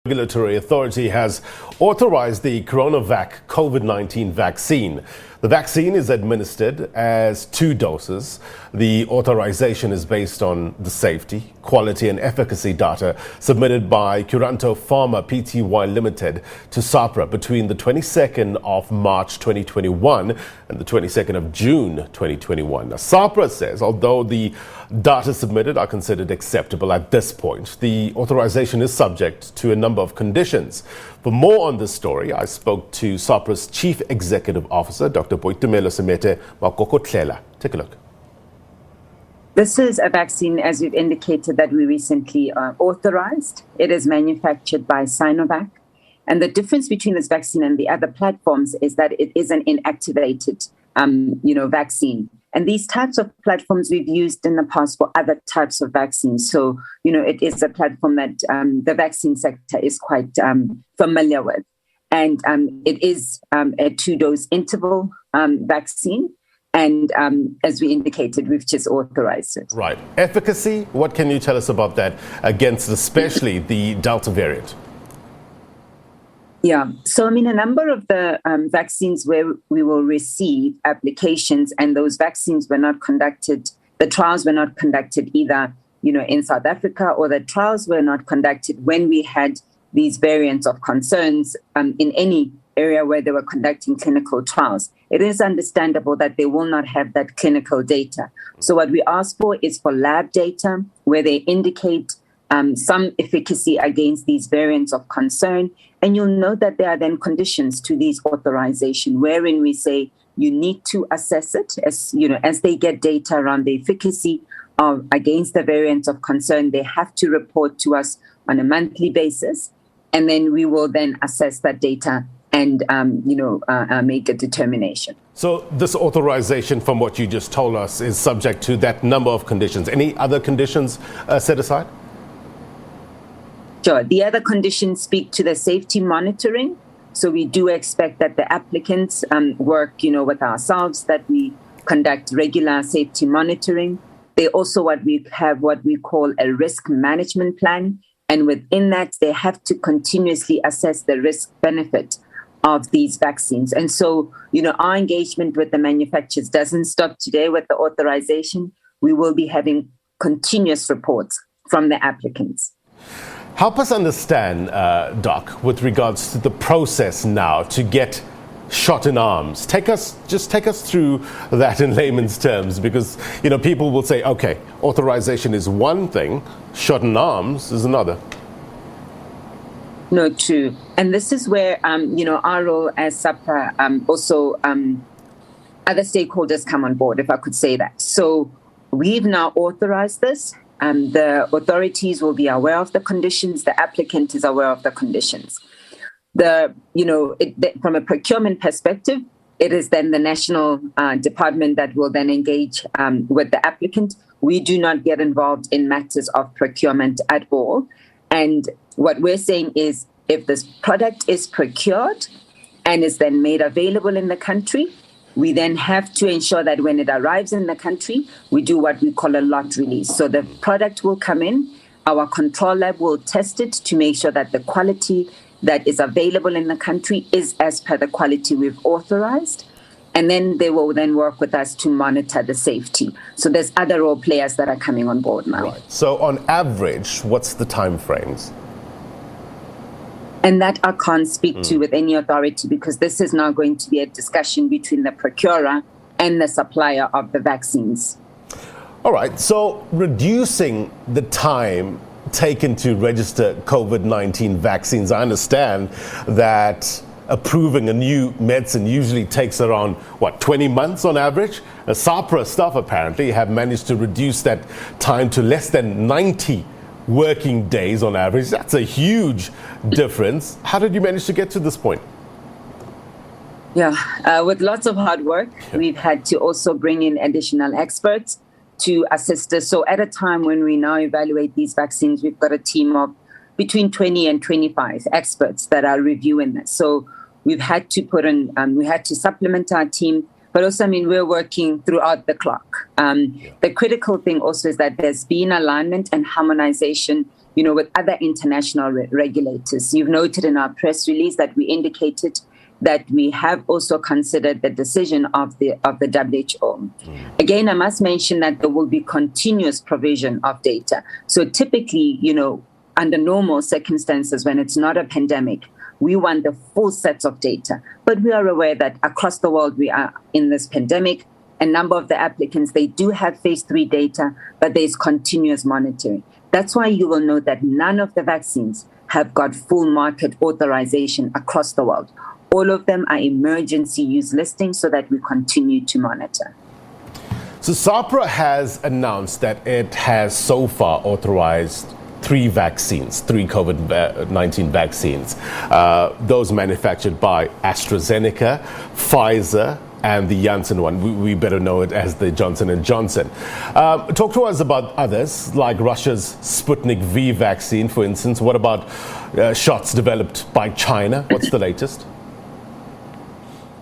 Regulatory authority has authorized the CoronaVac COVID-19 vaccine. The vaccine is administered as 2 doses. The authorization is based on the safety, quality and efficacy data submitted by Curanto Pharma Pty Limited to SAHPRA between the 22nd of March 2021 and the 22nd of June 2021. Now, SAHPRA says although the data submitted are considered acceptable at this point, the authorization is subject to a number of conditions. For more on this story, I spoke to SAHPRA's Chief Executive Officer, Dr. Boitumelo Semete Makokotlela. Take a look. This is a vaccine, as we've indicated, that we recently authorized. It is manufactured by CoronaVac. And the difference between this vaccine and the other platforms is that it is an inactivated, vaccine. And these types of platforms we've used in the past for other types of vaccines. So, it is a platform that the vaccine sector is quite familiar with. And it is a 2-dose interval vaccine. And as we indicated, we've just authorized it. Right. Efficacy, what can you tell us about that against especially the Delta variant? Yeah. So, a number of the vaccines where we will receive applications and those vaccines were not conducted, the trials were not conducted either, in South Africa, or the trials were not conducted when we had these variants of concerns in any area where they were conducting clinical trials. It is understandable that they will not have that clinical data. So what we ask for is for lab data where they indicate some efficacy against these variants of concern. And you'll note that there are then conditions to these authorization wherein we say you need to assess it as they get data around the efficacy against the variants of concern. They have to report to us on a monthly basis. And then we will then assess that data and, make a determination. So this authorization, from what you just told us, is subject to that number of conditions. Any other conditions set aside? Sure. The other conditions speak to the safety monitoring. So we do expect that the applicants work, with ourselves, that we conduct regular safety monitoring. They also what we call a risk management plan. And within that, they have to continuously assess the risk benefit of these vaccines. And so, our engagement with the manufacturers doesn't stop today with the authorization. We will be having continuous reports from the applicants. Help us understand, Doc, with regards to the process now to get shot in arms. Take us through that in layman's terms, because, people will say, okay, authorization is one thing, shot in arms is another. No, true. And this is where, our role as SAHPRA, also other stakeholders come on board, if I could say that. So we've now authorized this. The authorities will be aware of the conditions. The applicant is aware of the conditions. From a procurement perspective, it is then the national department that will then engage with the applicant. We do not get involved in matters of procurement at all. And what we're saying is if this product is procured and is then made available in the country, we then have to ensure that when it arrives in the country, we do what we call a lot release. So the product will come in, our control lab will test it to make sure that the quality that is available in the country is as per the quality we've authorized. And then they will then work with us to monitor the safety. So there's other role players that are coming on board now. Right. So on average, what's the time frames? And that I can't speak to with any authority, because this is now going to be a discussion between the procurer and the supplier of the vaccines. All right. So reducing the time taken to register COVID-19 vaccines, I understand that approving a new medicine usually takes around, 20 months on average? SAHPRA staff apparently have managed to reduce that time to less than 90 working days on average. That's a huge difference. How did you manage to get to this point? Yeah, with lots of hard work. We've had to also bring in additional experts to assist us. So at a time when we now evaluate these vaccines, we've got a team of between 20 and 25 experts that are reviewing this. So we've had to we had to supplement our team, but also, we're working throughout the clock. The critical thing also is that there's been alignment and harmonization with other international regulators. You've noted in our press release that we indicated that we have also considered the decision of the WHO. Again, I must mention that there will be continuous provision of data. So typically, under normal circumstances, when it's not a pandemic, we want the full sets of data. But we are aware that across the world, we are in this pandemic. A number of the applicants, they do have phase 3 data, but there's continuous monitoring. That's why you will note that none of the vaccines have got full market authorization across the world. All of them are emergency use listings so that we continue to monitor. So SAHPRA has announced that it has so far authorized 3 vaccines, 3 COVID-19 vaccines, those manufactured by AstraZeneca, Pfizer, and the Janssen one. We better know it as the Johnson & Johnson. Talk to us about others, like Russia's Sputnik V vaccine, for instance. What about shots developed by China? What's the latest?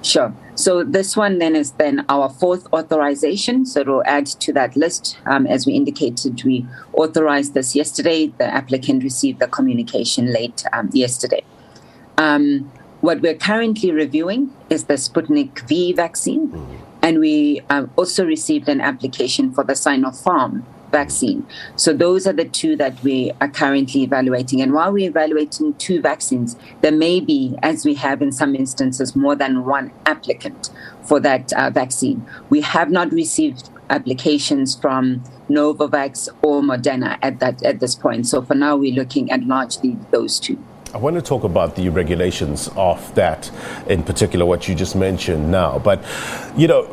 Sure. So this one then is our 4th authorization. So it will add to that list. As we indicated, we authorized this yesterday. The applicant received the communication late yesterday. What we're currently reviewing is the Sputnik V vaccine. And we also received an application for the Sinopharm vaccine. So those are the 2 that we are currently evaluating. And while we're evaluating 2 vaccines, there may be, as we have in some instances, more than 1 applicant for that vaccine. We have not received applications from Novavax or Moderna at this point. So for now, we're looking at largely those 2. I want to talk about the regulations of that, in particular what you just mentioned now. But,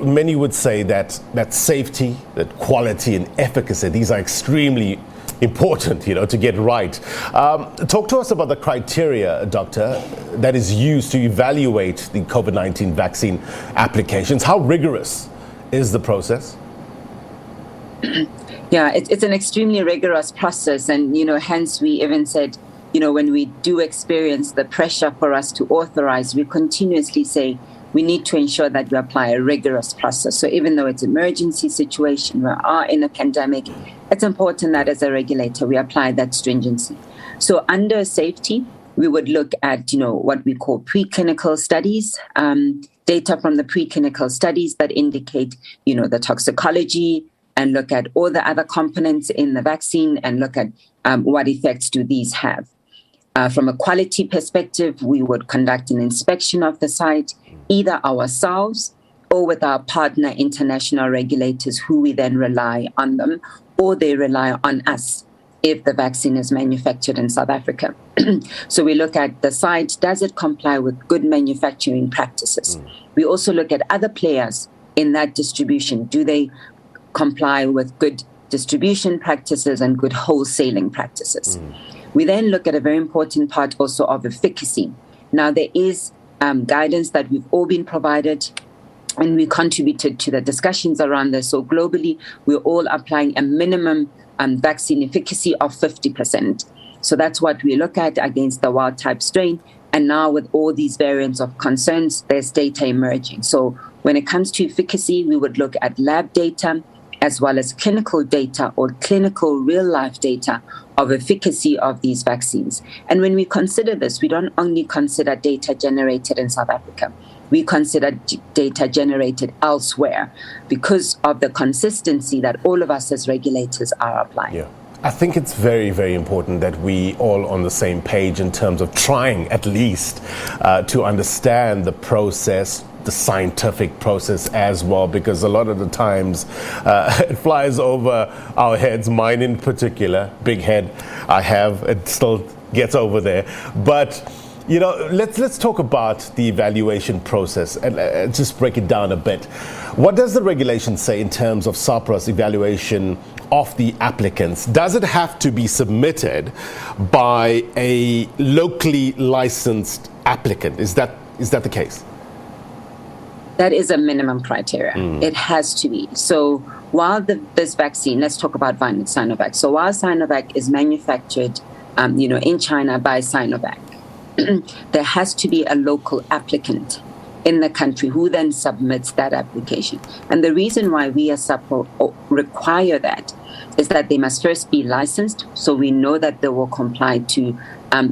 many would say that safety, that quality and efficacy, these are extremely important, to get right. Talk to us about the criteria, Doctor, that is used to evaluate the COVID-19 vaccine applications. How rigorous is the process? Yeah, it's an extremely rigorous process. And, hence we even said, when we do experience the pressure for us to authorize, we continuously say we need to ensure that we apply a rigorous process. So even though it's an emergency situation, we are in a pandemic, it's important that as a regulator, we apply that stringency. So under safety, we would look at, what we call preclinical studies, data from the preclinical studies that indicate, the toxicology, and look at all the other components in the vaccine and look at what effects do these have. From a quality perspective, we would conduct an inspection of the site, either ourselves or with our partner international regulators who we then rely on them, or they rely on us if the vaccine is manufactured in South Africa. So we look at the site, does it comply with good manufacturing practices? We also look at other players in that distribution. Do they comply with good distribution practices and good wholesaling practices? We then look at a very important part also of efficacy. Now, there is guidance that we've all been provided, and we contributed to the discussions around this. So globally, we're all applying a minimum vaccine efficacy of 50%. So that's what we look at against the wild type strain. And now with all these variants of concerns, there's data emerging. So when it comes to efficacy, we would look at lab data as well as clinical data or clinical real-life data of efficacy of these vaccines. And when we consider this, we don't only consider data generated in South Africa. We consider data generated elsewhere because of the consistency that all of us as regulators are applying. Yeah. I think it's very, very important that we all on the same page in terms of trying at least to understand the process, the scientific process as well, because a lot of the times it flies over our heads, mine in particular, big head I have, it still gets over there. But let's talk about the evaluation process and just break it down a bit. What does the regulation say in terms of SAHPRA's evaluation of the applicants? Does it have to be submitted by a locally licensed applicant? Is that the case? That is a minimum criteria. It has to be. So while this vaccine, let's talk about Sinovac. So while Sinovac is manufactured, in China by Sinovac, there has to be a local applicant in the country who then submits that application. And the reason why we as SAHPRA require that is that they must first be licensed. So we know that they will comply to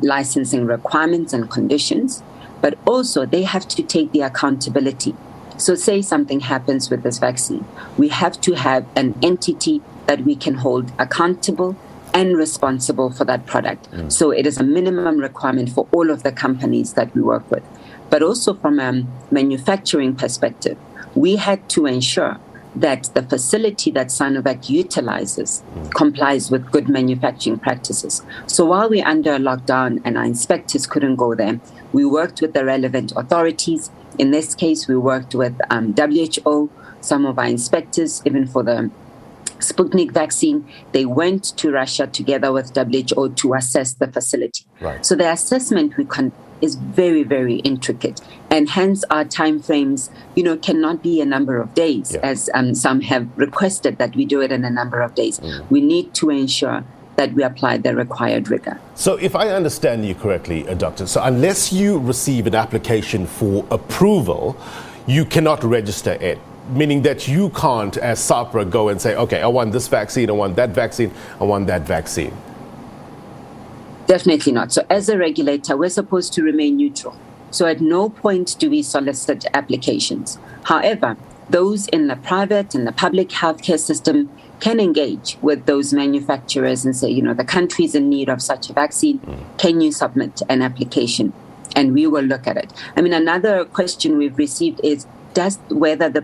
licensing requirements and conditions, but also they have to take the accountability. So say something happens with this vaccine, we have to have an entity that we can hold accountable and responsible for that product. So it is a minimum requirement for all of the companies that we work with. But also from a manufacturing perspective, we had to ensure that the facility that Sinovac utilizes complies with good manufacturing practices. So while we're under lockdown and our inspectors couldn't go there, we worked with the relevant authorities. In this case, we worked with WHO, some of our inspectors, even for the Sputnik vaccine. They went to Russia together with WHO to assess the facility. Right. So the assessment is very, very intricate, and hence our timeframes, cannot be a number of days, as some have requested that we do it in a number of days. We need to ensure that we apply the required rigor. So if I understand you correctly, Doctor, so unless you receive an application for approval, you cannot register it, meaning that you can't, as SAHPRA, go and say, okay, I want this vaccine, I want that vaccine, I want that vaccine. Definitely not. So as a regulator, we're supposed to remain neutral. So at no point do we solicit applications. However, those in the private and the public healthcare system can engage with those manufacturers and say, the country's in need of such a vaccine. Can you submit an application? And we will look at it. Another question we've received is, does whether the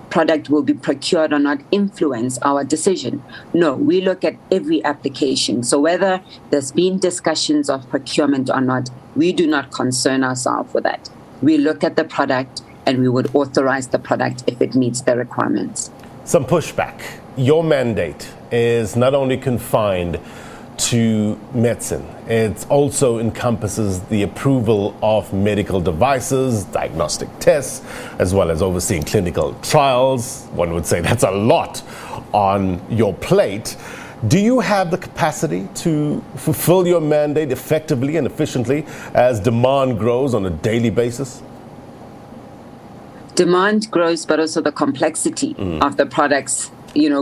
product will be procured or not influence our decision? No, we look at every application. So whether there's been discussions of procurement or not, we do not concern ourselves with that. We look at the product and we would authorize the product if it meets the requirements. Some pushback. Your mandate is not only confined to medicine, it also encompasses the approval of medical devices, diagnostic tests, as well as overseeing clinical trials. One would say that's a lot on your plate. Do you have the capacity to fulfill your mandate effectively and efficiently as demand grows on a daily basis? Demand grows, but also the complexity of the products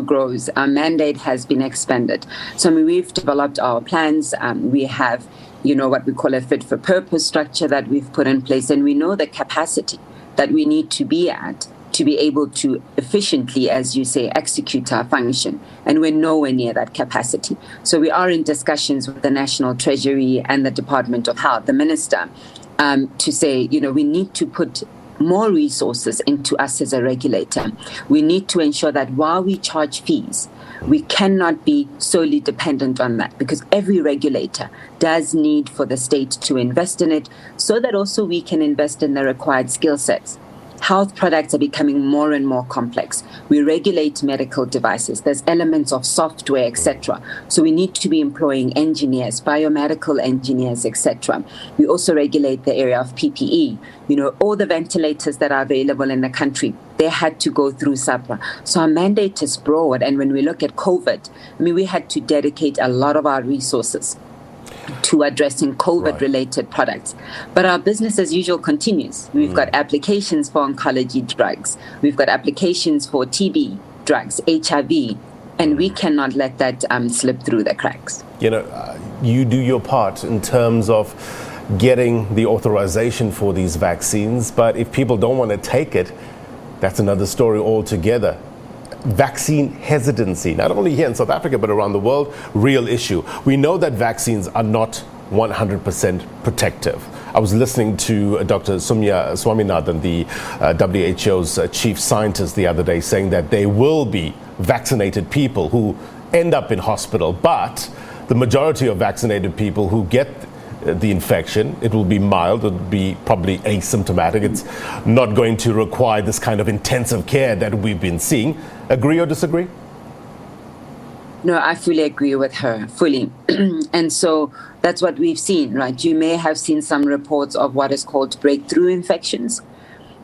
grows. Our mandate has been expanded. So we've developed our plans. We have, what we call a fit for purpose structure that we've put in place. And we know the capacity that we need to be at to be able to efficiently, as you say, execute our function. And we're nowhere near that capacity. So we are in discussions with the National Treasury and the Department of Health, the Minister, to say, we need to put more resources into us as a regulator. We need to ensure that while we charge fees, we cannot be solely dependent on that, because every regulator does need for the state to invest in it so that also we can invest in the required skill sets. Health products are becoming more and more complex. We regulate medical devices. There's elements of software, etc. So we need to be employing engineers, biomedical engineers, etc. We also regulate the area of PPE. All the ventilators that are available in the country, they had to go through SAHPRA. So our mandate is broad. And when we look at COVID, we had to dedicate a lot of our resources to addressing COVID-related products. But our business as usual continues. We've got applications for oncology drugs. We've got applications for TB drugs, HIV, and we cannot let that slip through the cracks. You do your part in terms of getting the authorization for these vaccines, but if people don't want to take it, that's another story altogether. Vaccine hesitancy, not only here in South Africa, but around the world, real issue. We know that vaccines are not 100% protective. I was listening to Dr. Soumya Swaminathan, the WHO's chief scientist, the other day, saying that there will be vaccinated people who end up in hospital, but the majority of vaccinated people who get the infection, it will be mild, it will be probably asymptomatic. It's not going to require this kind of intensive care that we've been seeing. Agree or disagree? No, I fully agree with her, fully. And so that's what we've seen, right? You may have seen some reports of what is called breakthrough infections.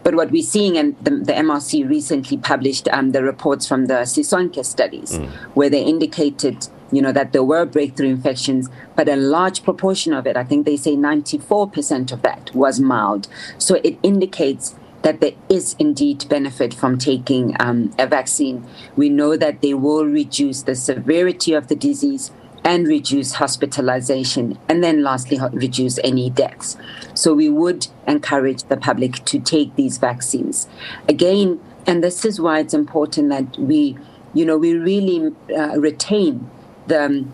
But what we're seeing, and the MRC recently published the reports from the Sisonke studies, where they indicated that there were breakthrough infections, but a large proportion of it, I think they say 94% of that was mild. So it indicates that there is indeed benefit from taking a vaccine. We know that they will reduce the severity of the disease and reduce hospitalization, and then lastly, reduce any deaths. So we would encourage the public to take these vaccines. Again, and this is why it's important that we really retain the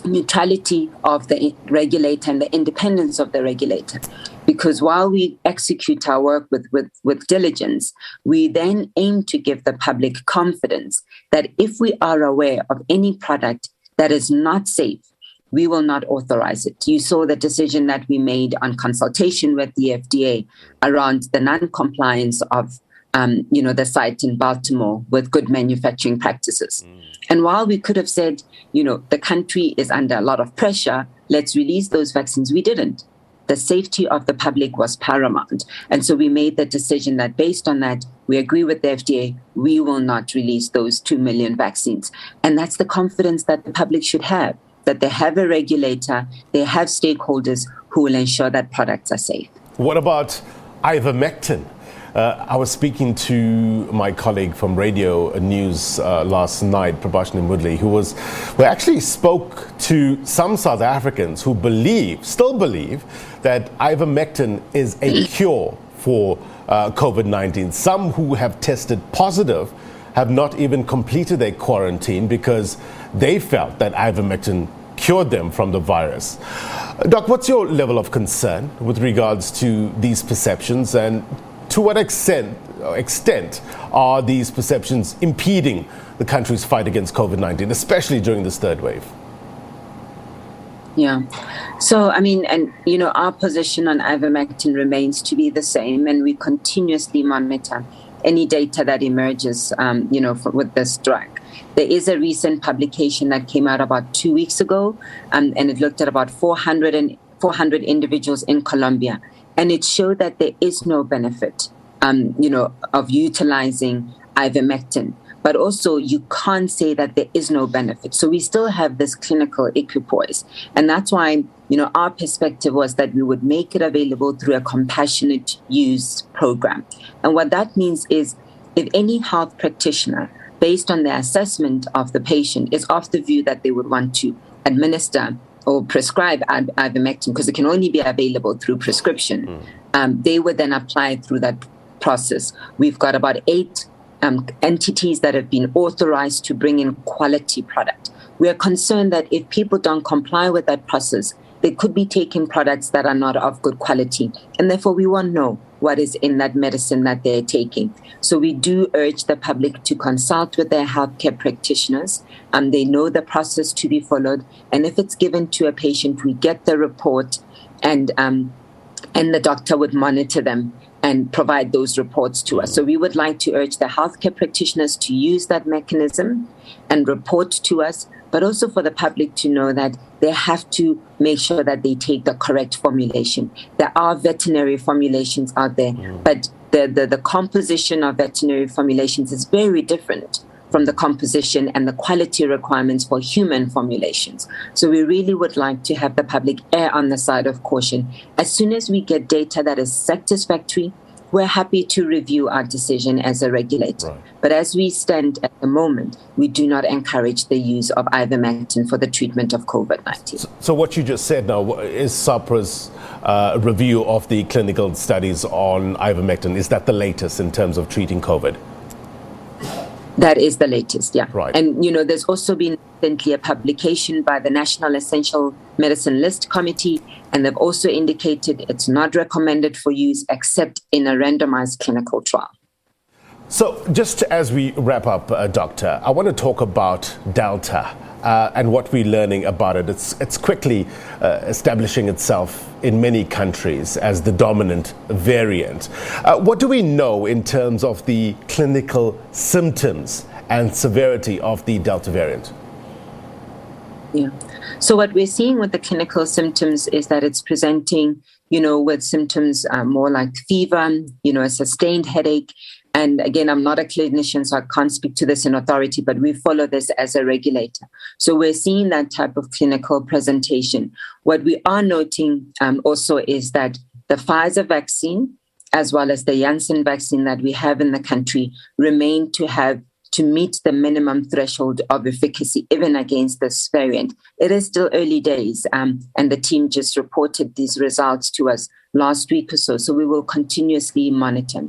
neutrality of the regulator and the independence of the regulator. Because while we execute our work with diligence, we then aim to give the public confidence that if we are aware of any product that is not safe, we will not authorize it. You saw the decision that we made on consultation with the FDA around the non-compliance of the site in Baltimore with good manufacturing practices. And while we could have said, the country is under a lot of pressure, let's release those vaccines, we didn't. The safety of the public was paramount. And so we made the decision that based on that, we agree with the FDA, we will not release those 2 million vaccines. And that's the confidence that the public should have, that they have a regulator, they have stakeholders who will ensure that products are safe. What about Ivermectin? I was speaking to my colleague from Radio News last night, Prabashini Mudli, who actually spoke to some South Africans who still believe that Ivermectin is a cure for COVID-19. Some who have tested positive have not even completed their quarantine because they felt that Ivermectin cured them from the virus. Doc, what's your level of concern with regards to these perceptions, and to what extent are these perceptions impeding the country's fight against COVID-19, especially during this third wave? Yeah. So, our position on Ivermectin remains to be the same, and we continuously monitor any data that emerges, with this drug. There is a recent publication that came out about 2 weeks ago, and it looked at about 400 individuals in Colombia. And it showed that there is no benefit, of utilizing Ivermectin. But also, you can't say that there is no benefit. So we still have this clinical equipoise. And that's why, our perspective was that we would make it available through a compassionate use program. And what that means is if any health practitioner, based on their assessment of the patient, is of the view that they would want to administer or prescribe Ivermectin, because it can only be available through prescription, they would then apply through that process. We've got about 8 entities that have been authorized to bring in quality product. We are concerned that if people don't comply with that process, they could be taking products that are not of good quality. And therefore, we won't know what is in that medicine that they're taking. So we do urge the public to consult with their healthcare practitioners. They know the process to be followed. And if it's given to a patient, we get the report, and the doctor would monitor them and provide those reports to us. So we would like to urge the healthcare practitioners to use that mechanism and report to us, but also for the public to know that they have to make sure that they take the correct formulation. There are veterinary formulations out there, but the composition of veterinary formulations is very different from the composition and the quality requirements for human formulations. So we really would like to have the public err on the side of caution. As soon as we get data that is satisfactory, we're happy to review our decision as a regulator. Right. But as we stand at the moment, we do not encourage the use of Ivermectin for the treatment of COVID-19. So what you just said now is SAHPRA's review of the clinical studies on Ivermectin. Is that the latest in terms of treating COVID? That is the latest, yeah. Right. And, there's also been recently a publication by the National Essential Medicine List Committee, and they've also indicated it's not recommended for use except in a randomized clinical trial. So just as we wrap up, Doctor, I want to talk about Delta and what we're learning about it. It's quickly establishing itself in many countries as the dominant variant. What do we know in terms of the clinical symptoms and severity of the Delta variant? Yeah. So what we're seeing with the clinical symptoms is that it's presenting, with symptoms more like fever, a sustained headache. And again, I'm not a clinician, so I can't speak to this in authority, but we follow this as a regulator. So we're seeing that type of clinical presentation. What we are noting also is that the Pfizer vaccine as well as the Janssen vaccine that we have in the country, remain to meet the minimum threshold of efficacy, even against this variant. It is still early days, and the team just reported these results to us last week or so, so we will continuously monitor.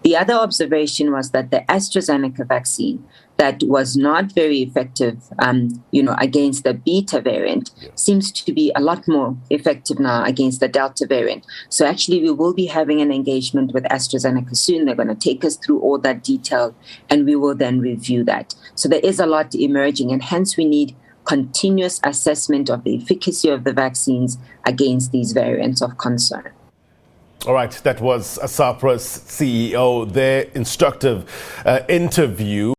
The other observation was that the AstraZeneca vaccine that was not very effective, against the Beta variant, seems to be a lot more effective now against the Delta variant. So actually, we will be having an engagement with AstraZeneca soon. They're going to take us through all that detail, and we will then review that. So there is a lot emerging, and hence we need continuous assessment of the efficacy of the vaccines against these variants of concern. All right, that was SAHPRA's CEO, their instructive interview.